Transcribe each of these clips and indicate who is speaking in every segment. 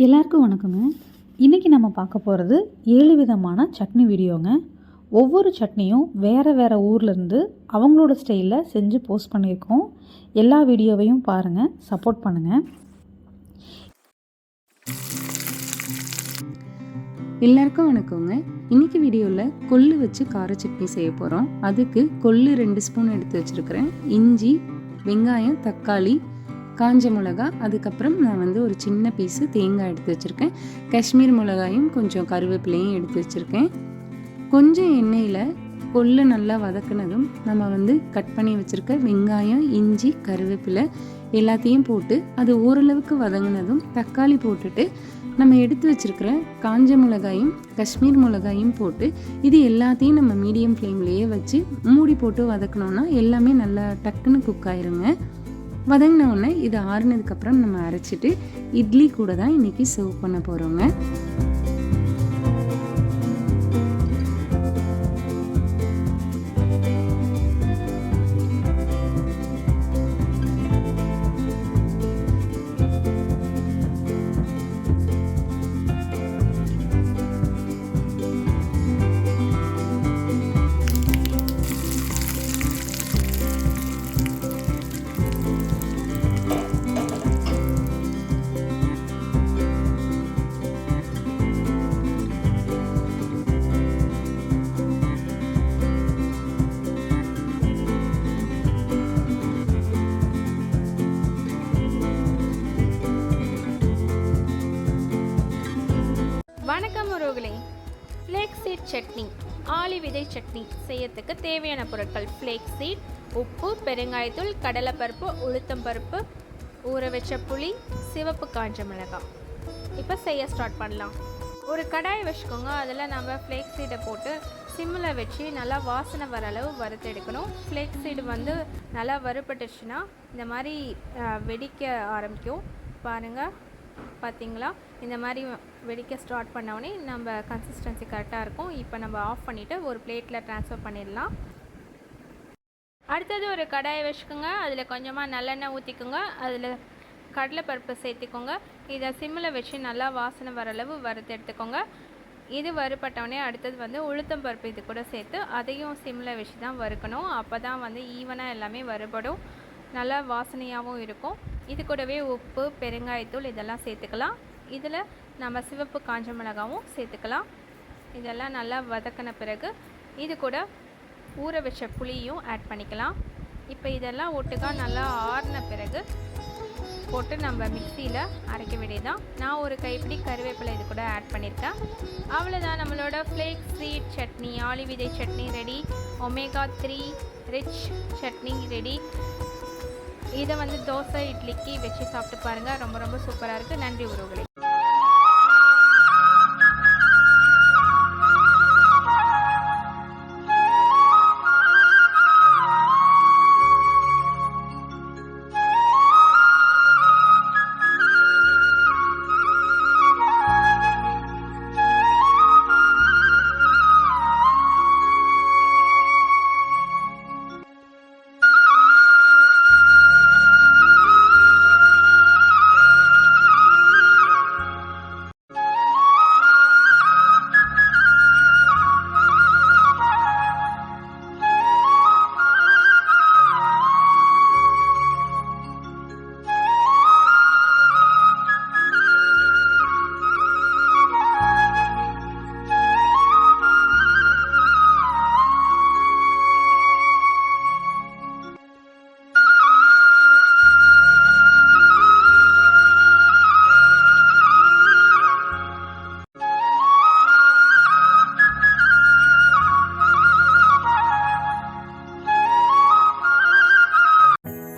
Speaker 1: எல்லாருக்கும் வணக்கங்க. இன்றைக்கி நம்ம பார்க்க போகிறது 7 விதமான சட்னி வீடியோங்க. ஒவ்வொரு சட்னியும் வேறு வேறு ஊர்லேருந்து அவங்களோட ஸ்டைலில் செஞ்சு போஸ்ட் பண்ணியிருக்கோம். எல்லா வீடியோவையும் பாருங்கள், சப்போர்ட் பண்ணுங்கள்.
Speaker 2: எல்லாருக்கும் வணக்கங்க. இன்றைக்கி வீடியோவில் கொள்ளு வச்சு கார சட்னி செய்ய போகிறோம். அதுக்கு கொள்ளு 2 ஸ்பூன் எடுத்து வச்சுருக்கிறேன். இஞ்சி, வெங்காயம், தக்காளி, காஞ்ச மிளகா, அதுக்கப்புறம் நான் ஒரு சின்ன பீஸு தேங்காய் எடுத்து வச்சுருக்கேன். காஷ்மீர் மிளகாயும் கொஞ்சம் கருவேப்பிலையும் எடுத்து வச்சுருக்கேன். கொஞ்சம் எண்ணெயில் கொள்ளு நல்லா வதக்குனதும் நம்ம கட் பண்ணி வச்சுருக்க வெங்காயம், இஞ்சி, கருவேப்பிலை எல்லாத்தையும் போட்டு அது ஓரளவுக்கு வதங்கினதும் தக்காளி போட்டுட்டு நம்ம எடுத்து வச்சுருக்கிற காஞ்ச மிளகாயும் காஷ்மீர் மிளகாயும் போட்டு இது எல்லாத்தையும் நம்ம மீடியம் ஃப்ளேம்லேயே வச்சு மூடி போட்டு வதக்கணுன்னா எல்லாமே நல்லா டக்குன்னு குக் ஆயிருங்க. வதங்கினோடனே இது ஆறுனதுக்கப்புறம் நம்ம அரைச்சிட்டு இட்லி கூட தான் இன்றைக்கி சர்வ் பண்ண போகிறோங்க.
Speaker 3: வணக்கம் உறவுகளே. ஃப்ளேக்ஸ் சீட் சட்னி, ஆளி விதை சட்னி செய்யறதுக்கு தேவையான பொருட்கள்: ஃப்ளேக்ஸ் சீட், உப்பு, பெருங்காயத்தூள், கடலைப்பருப்பு, உளுத்தம்பருப்பு, ஊற வச்ச புளி, சிவப்பு காஞ்ச மிளகாய். இப்போ செய்ய ஸ்டார்ட் பண்ணலாம். ஒரு கடாயை வச்சுக்கோங்க. அதில் நம்ம ஃப்ளேக்ஸ் சீடை போட்டு சிம்மில் வச்சு நல்லா வாசனை வர அளவு வறுத்து எடுக்கணும். ஃப்ளேக்ஸ் சீடு நல்லா வறுபட்டுச்சுன்னா இந்த மாதிரி வெடிக்க ஆரம்பிக்கும். பாருங்கள், பார்த்தீங்களா? இந்த மாதிரி வெடிக்க ஸ்டார்ட் பண்ணோடனே நம்ம கன்சிஸ்டன்சி கரெக்டாக இருக்கும். இப்போ நம்ம ஆஃப் பண்ணிவிட்டு ஒரு பிளேட்டில் ட்ரான்ஸ்ஃபர் பண்ணிடலாம். அடுத்தது ஒரு கடாயை வச்சுக்கோங்க. அதில் கொஞ்சமாக நல்லெண்ணெய் ஊற்றிக்கோங்க. அதில் கடலைப்பருப்பு சேர்த்துக்கோங்க. இதை சிம்மில் வச்சு நல்லா வாசனை வர அளவு வறுத்து எடுத்துக்கோங்க. இது வறுபட்டோடனே அடுத்தது உளுத்தம்பருப்பு இது கூட சேர்த்து அதையும் சிம்மில் வச்சு தான் வறுக்கணும். அப்போ தான் ஈவனாக எல்லாமே வறுபடும், நல்லா வாசனையாகவும் இருக்கும். இது கூடவே உப்பு, பெருங்காயத்தூள் இதெல்லாம் சேர்த்துக்கலாம். இதில் நம்ம சிவப்பு காஞ்ச மிளகாவும் சேர்த்துக்கலாம். இதெல்லாம் நல்லா வதக்கின பிறகு இது கூட ஊற வச்ச புளியும் ஆட் பண்ணிக்கலாம். இப்போ இதெல்லாம் ஒட்டுக்கா நல்லா ஆறின பிறகு போட்டு நம்ம மிக்சியில் அரைக்க வேண்டியதுதான். நான் ஒரு கைப்பிடி கருவேப்பிலை இது கூட ஆட் பண்ணியிருக்கேன். அவ்வளோதான், நம்மளோட ஃப்ளேக்ஸ் சீட் சட்னி, ஆளி விதை chutney ready. Omega 3 rich chutney ready. இதை தோசை, இட்லிக்கு வச்சு சாப்பிட்டு பாருங்கள். ரொம்ப ரொம்ப சூப்பராக இருக்குது. நன்றி உறவுகளே.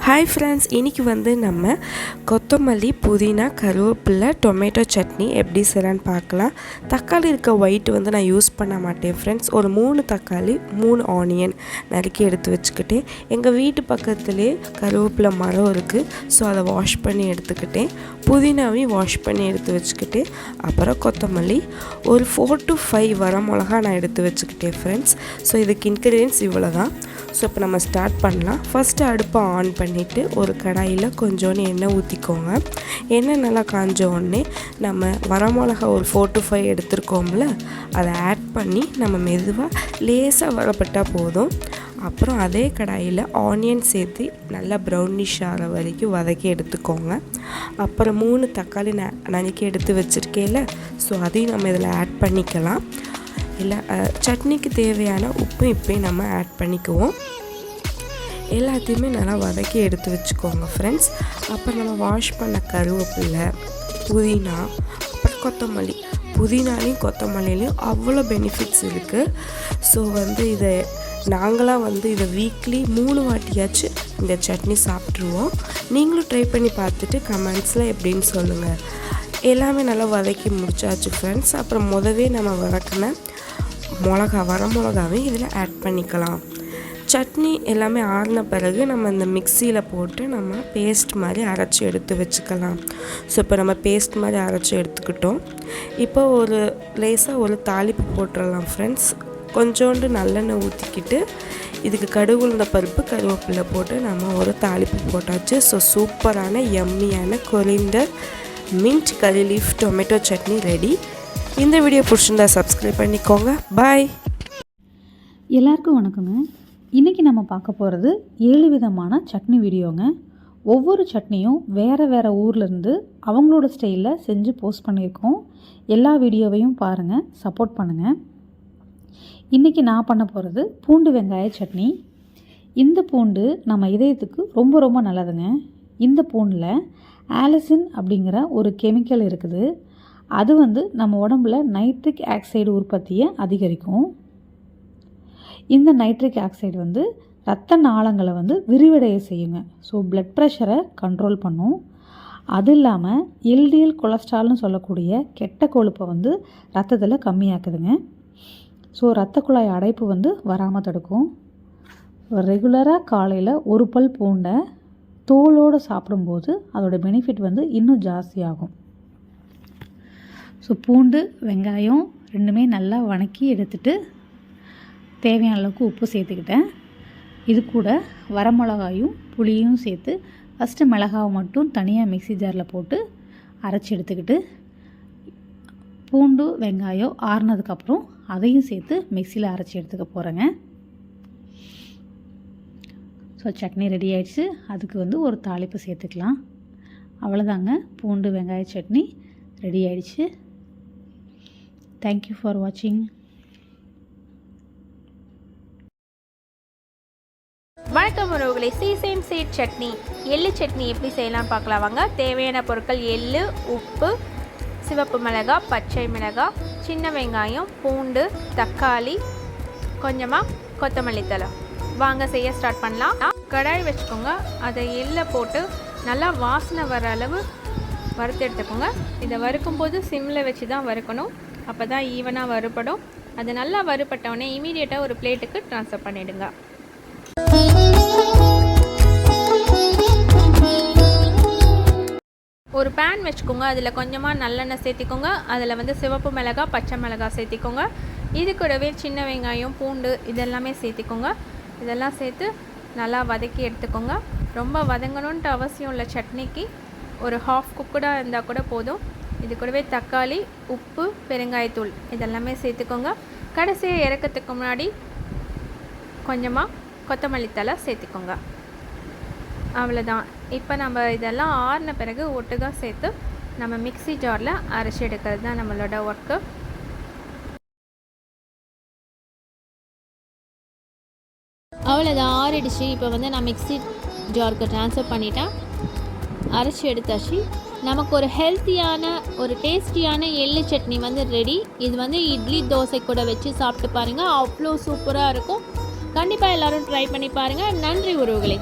Speaker 4: ஹாய் ஃப்ரெண்ட்ஸ், இன்றைக்கி நம்ம கொத்தமல்லி, புதினா, கருவேப்பிலை, டொமேட்டோ சட்னி எப்படி செய்யலான்னு பார்க்கலாம். தக்காளி இருக்க ஒயிட் நான் யூஸ் பண்ண மாட்டேன் ஃப்ரெண்ட்ஸ். ஒரு 3 தக்காளி, 3 ஆனியன் நறுக்கி எடுத்து வச்சுக்கிட்டேன். எங்கள் வீட்டு பக்கத்துலேயே கருவேப்பிலை மரம் இருக்குது, ஸோ அதை வாஷ் பண்ணி எடுத்துக்கிட்டேன். புதினாவையும் வாஷ் பண்ணி எடுத்து வச்சுக்கிட்டேன். அப்புறம் கொத்தமல்லி, ஒரு 4 to 5 வர மிளகா நான் எடுத்து வச்சுக்கிட்டேன் ஃப்ரெண்ட்ஸ். ஸோ இதுக்கு இன்க்ரீடியன்ஸ் இவ்வளோ தான். ஸோ இப்போ நம்ம ஸ்டார்ட் பண்ணலாம். ஃபஸ்ட்டு அடுப்பை ஆன் பண்ணிவிட்டு ஒரு கடாயில் கொஞ்சோண்டு எண்ணெய் ஊற்றிக்கோங்க. எடுத்துக்கோங்க. எண்ணெய் நல்லா காஞ்ச உடனே நம்ம வரமிளகா ஒரு 4 to 5 எடுத்துருக்கோம்ல, அதை ஆட் பண்ணி நம்ம மெதுவாக லேசாக வரப்பட்டால் போதும். அப்புறம் அதே கடாயில் ஆனியன் சேர்த்து நல்லா ப்ரௌனிஷ் ஆகிற வரைக்கும் வதக்கி எடுத்துக்கோங்க. அப்புறம் 3 தக்காளி நறுக்கி எடுத்து வச்சுருக்கேன்ல, ஸோ அதையும் நம்ம இதில் ஆட் பண்ணிக்கலாம். இல்லை சட்னிக்கு தேவையான உப்பு இப்போயும் நம்ம ஆட் பண்ணிக்குவோம். எல்லாத்தையுமே நல்லா வதக்கி எடுத்து வச்சுக்கோங்க ஃப்ரெண்ட்ஸ். அப்புறம் நம்ம வாஷ் பண்ண கருவேப்பிலை, புதினா, அப்புறம் கொத்தமல்லி. புதினாலையும் கொத்தமல்லிலையும் அவ்வளோ பெனிஃபிட்ஸ் இருக்குது. ஸோ இதை நாங்களாம் இதை வீக்லி 3 வாட்டியாச்சும் இந்த சட்னி சாப்பிட்ருவோம். நீங்களும் ட்ரை பண்ணி பார்த்துட்டு கமெண்ட்ஸில் எப்படின்னு சொல்லுங்கள். எல்லாமே நல்லா வதக்கி முடிச்சாச்சு ஃப்ரெண்ட்ஸ். அப்புறம் முதவே நம்ம வதக்கின வரமிளகாவையும் இதில் ஆட் பண்ணிக்கலாம். சட்னி எல்லாமே ஆறின பிறகு நம்ம இந்த மிக்சியில் போட்டு நம்ம பேஸ்ட் மாதிரி அரைச்சி எடுத்து வச்சுக்கலாம். ஸோ இப்போ நம்ம பேஸ்ட் மாதிரி அரைச்சி எடுத்துக்கிட்டோம். இப்போ லேசாக ஒரு தாளிப்பு போட்டுடலாம் ஃப்ரெண்ட்ஸ். கொஞ்சோண்டு நல்லெண்ணெய் ஊற்றிக்கிட்டு இதுக்கு கடுகு உளுந்த பருப்பு, கருவேப்பிலை போட்டு நம்ம ஒரு தாளிப்பு போட்டாச்சு. ஸோ சூப்பரான எம்மியான coriander mint curry leaf tomato chutney ready. இந்த வீடியோ பிடிச்சிருந்தா சப்ஸ்கிரைப் பண்ணிக்கோங்க. பாய்.
Speaker 1: எல்லாருக்கும் வணக்கங்க. இன்றைக்கி நம்ம பார்க்க போகிறது 7 விதமான சட்னி வீடியோங்க. ஒவ்வொரு சட்னியும் வேறு வேறு ஊர்லேருந்து அவங்களோட ஸ்டைலில் செஞ்சு போஸ்ட் பண்ணியிருக்கோம். எல்லா வீடியோவையும் பாருங்கள், சப்போர்ட் பண்ணுங்கள். இன்றைக்கி நான் பண்ண போகிறது பூண்டு வெங்காய சட்னி. இந்த பூண்டு நம்ம இதயத்துக்கு ரொம்ப ரொம்ப நல்லதுங்க. இந்த பூண்டில் ஆலிசின் அப்படிங்கிற ஒரு கெமிக்கல் இருக்குது. அது நம்ம உடம்புல நைட்ரிக் ஆக்சைடு உற்பத்தியை அதிகரிக்கும். இந்த நைட்ரிக் ஆக்சைடு இரத்த நாளங்களை விரிவடைய செய்யுங்க. ஸோ பிளட் ப்ரெஷரை கண்ட்ரோல் பண்ணும். அது இல்லாமல் எல்டிஎல் கொலஸ்ட்ரால்னு சொல்லக்கூடிய கெட்ட கொழுப்பை ரத்தத்தில் கம்மியாக்குதுங்க. ஸோ இரத்த குழாய் அடைப்பு வராமல் தடுக்கும். ரெகுலராக காலையில் ஒரு பல் பூண்டை தோலோடு சாப்பிடும்போது அதோட பெனிஃபிட் இன்னும் ஜாஸ்தியாகும். ஸோ பூண்டு வெங்காயம் ரெண்டுமே நல்லா வதக்கி எடுத்துகிட்டு தேவையான அளவுக்கு உப்பு சேர்த்துக்கிட்டேன். இது கூட வரமிளகாயும் புளியும் சேர்த்து ஃபஸ்ட்டு மிளகாவை மட்டும் தனியாக மிக்ஸி ஜாரில் போட்டு அரைச்சி எடுத்துக்கிட்டு பூண்டு வெங்காயம் ஆறுனதுக்கப்புறம் அதையும் சேர்த்து மிக்சியில் அரைச்சி எடுத்துக்க போகிறேங்க. ஸோ சட்னி ரெடி ஆகிடுச்சு. அதுக்கு ஒரு தாளிப்பு சேர்த்துக்கலாம். அவ்வளோதாங்க, பூண்டு வெங்காய சட்னி ரெடி ஆகிடுச்சு. தேங்க்யூ ஃபார் வாட்சிங்.
Speaker 3: வணக்கம் உறவுகளை. சீசன் சீட் சட்னி, எள்ளு சட்னி எப்படி செய்யலாம் பார்க்கலாம் வாங்க. தேவையான பொருட்கள்: எள்ளு, உப்பு, சிவப்பு மிளகாய், பச்சை மிளகாய், சின்ன வெங்காயம், பூண்டு, தக்காளி, கொஞ்சமாக கொத்தமல்லி தழை. வாங்க செய்ய ஸ்டார்ட் பண்ணலாம். கடாய் வச்சுக்கோங்க. அதை எள்ளை போட்டு நல்லா வாசனை வர அளவு வறுத்து எடுத்துக்கோங்க. இதை வறுக்கும்போது சிம்மில் வச்சு தான் வறுக்கணும். அப்போ தான் ஈவனாக வறுப்படும். அது நல்லா வறுப்பட்டவுடனே இமீடியட்டாக ஒரு பிளேட்டுக்கு ட்ரான்ஸ்ஃபர் பண்ணிவிடுங்க. ஒரு பேன் வச்சுக்கோங்க. அதில் கொஞ்சமாக நல்லெண்ணெய் சேர்த்திக்கோங்க. அதில் சிவப்பு மிளகாய், பச்சை மிளகாய் சேர்த்திக்கோங்க. இது கூடவே சின்ன வெங்காயம், பூண்டு இதெல்லாமே சேர்த்திக்கோங்க. இதெல்லாம் சேர்த்து நல்லா வதக்கி எடுத்துக்கோங்க. ரொம்ப வதங்கணுன்ட்டு அவசியம் இல்லை. சட்னிக்கு ஒரு ஹாஃப் குக்குடாக இருந்தால் கூட போதும். இது கூடவே தக்காளி, உப்பு, பெருங்காயத்தூள் இதெல்லாமே சேர்த்துக்கோங்க. கடைசியாக இறக்கிறதுக்கு முன்னாடி கொஞ்சமாக கொத்தமல்லி தழை சேர்த்துக்கோங்க. அவ்வளோதான். இப்போ நம்ம இதெல்லாம் ஆறின பிறகு ஒட்டுக்காக சேர்த்து நம்ம மிக்ஸி ஜாரில் அரைச்சி எடுக்கிறது தான் நம்மளோட ஒர்க்கு. அவ்வளோதான், ஆறிடுச்சு. இப்போ நான் மிக்ஸி ஜாருக்கு ட்ரான்ஸ்ஃபர் பண்ணிட்டேன். அரைச்சி எடுத்தாச்சு. நமக்கு ஒரு ஹெல்த்தியான ஒரு டேஸ்டியான எள்ளு சட்னி ரெடி. இது இட்லி தோசை கூட வச்சு சாப்பிட்டு பாருங்கள். அவ்வளோ சூப்பராக இருக்கும். கண்டிப்பாக எல்லோரும் ட்ரை பண்ணி பாருங்கள். நன்றி உறவுகளே.